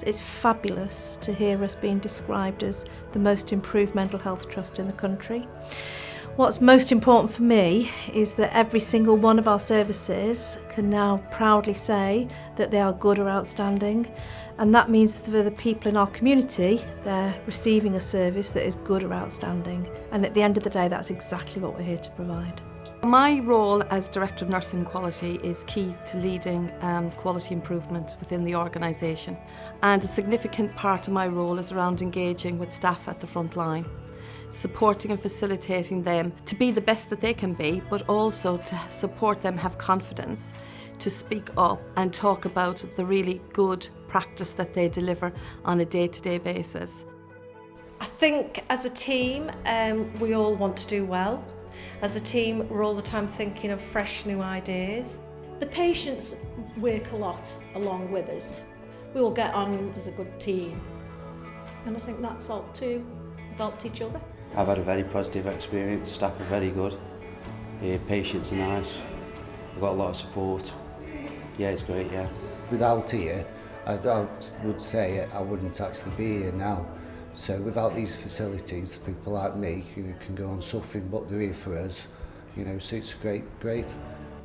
It's fabulous to hear us being described as the most improved mental health trust in the country. What's most important for me is that every single one of our services can now proudly say that they are good or outstanding, and that means for the people in our community they're receiving a service that is good or outstanding, and at the end of the day that's exactly what we're here to provide. My role as Director of Nursing Quality is key to leading quality improvement within the organisation, and a significant part of my role is around engaging with staff at the front line, supporting and facilitating them to be the best that they can be, but also to support them have confidence to speak up and talk about the really good practice that they deliver on a day-to-day basis. I think as a team we all want to do well. As a team we're all the time thinking of fresh new ideas. The patients work a lot along with us. We all get on as a good team, and I think that's helped too. We've helped each other. I've had a very positive experience. Staff are very good. Patients are nice. I've got a lot of support. Yeah, it's great, yeah. Without here, I would say I wouldn't actually be here now. So without these facilities, people like me, can go on suffering, but they're here for us. So it's great.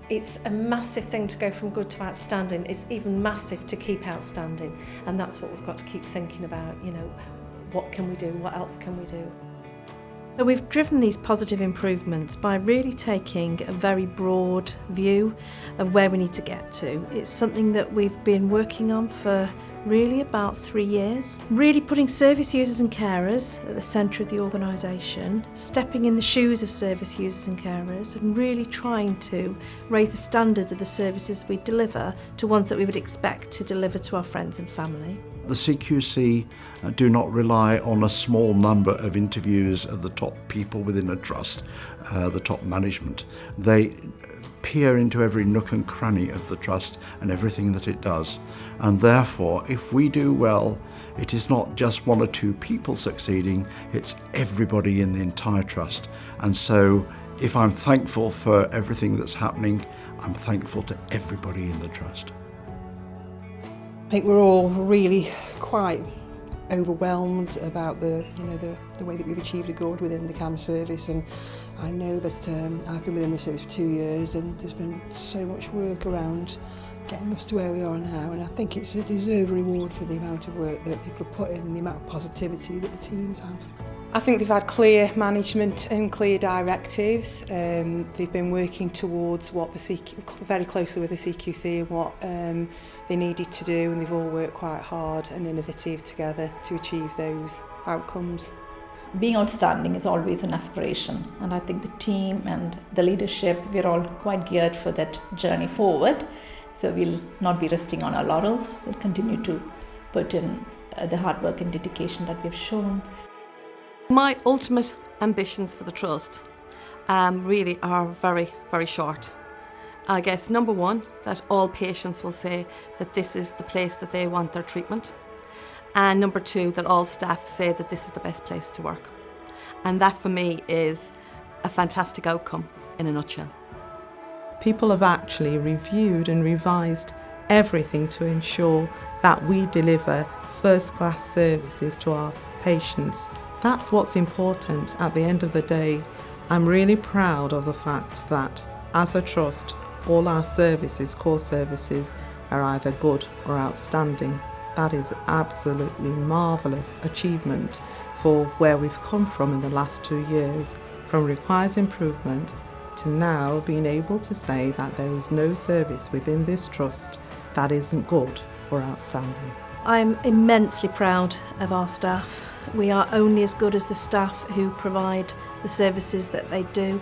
It's a massive thing to go from good to outstanding. It's even massive to keep outstanding, and that's what we've got to keep thinking about. What can we do? What else can we do? So we've driven these positive improvements by really taking a very broad view of where we need to get to. It's something that we've been working on for really about 3 years. Really putting service users and carers at the centre of the organisation, stepping in the shoes of service users and carers, and really trying to raise the standards of the services we deliver to ones that we would expect to deliver to our friends and family. The CQC do not rely on a small number of interviews of the top people within a trust, the top management. They peer into every nook and cranny of the trust and everything that it does. And therefore, if we do well, it is not just one or two people succeeding, it's everybody in the entire trust. And so, if I'm thankful for everything that's happening, I'm thankful to everybody in the trust. I think we're all really quite overwhelmed about the way that we've achieved a good within the CAM service, and I know that I've been within the service for 2 years, and there's been so much work around getting us to where we are now, and I think it's a deserved reward for the amount of work that people have put in and the amount of positivity that the teams have. I think they've had clear management and clear directives. They've been working towards what very closely with the CQC and what they needed to do, and they've all worked quite hard and innovative together to achieve those outcomes. Being outstanding is always an aspiration, and I think the team and the leadership, we're all quite geared for that journey forward. So we'll not be resting on our laurels. We'll continue to put in the hard work and dedication that we've shown. My ultimate ambitions for the Trust really are very, very short. I guess number one, that all patients will say that this is the place that they want their treatment. And number two, that all staff say that this is the best place to work. And that for me is a fantastic outcome in a nutshell. People have actually reviewed and revised everything to ensure that we deliver first-class services to our patients. That's what's important at the end of the day. I'm really proud of the fact that as a trust, all our services, core services, are either good or outstanding. That is absolutely marvellous achievement for where we've come from in the last 2 years, from requires improvement to now being able to say that there is no service within this trust that isn't good or outstanding. I'm immensely proud of our staff. We are only as good as the staff who provide the services that they do.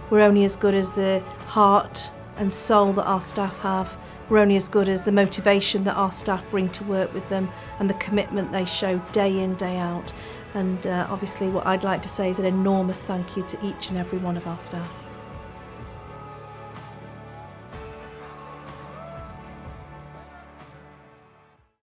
We're only as good as the heart and soul that our staff have. We're only as good as the motivation that our staff bring to work with them and the commitment they show day in, day out. And obviously what I'd like to say is an enormous thank you to each and every one of our staff.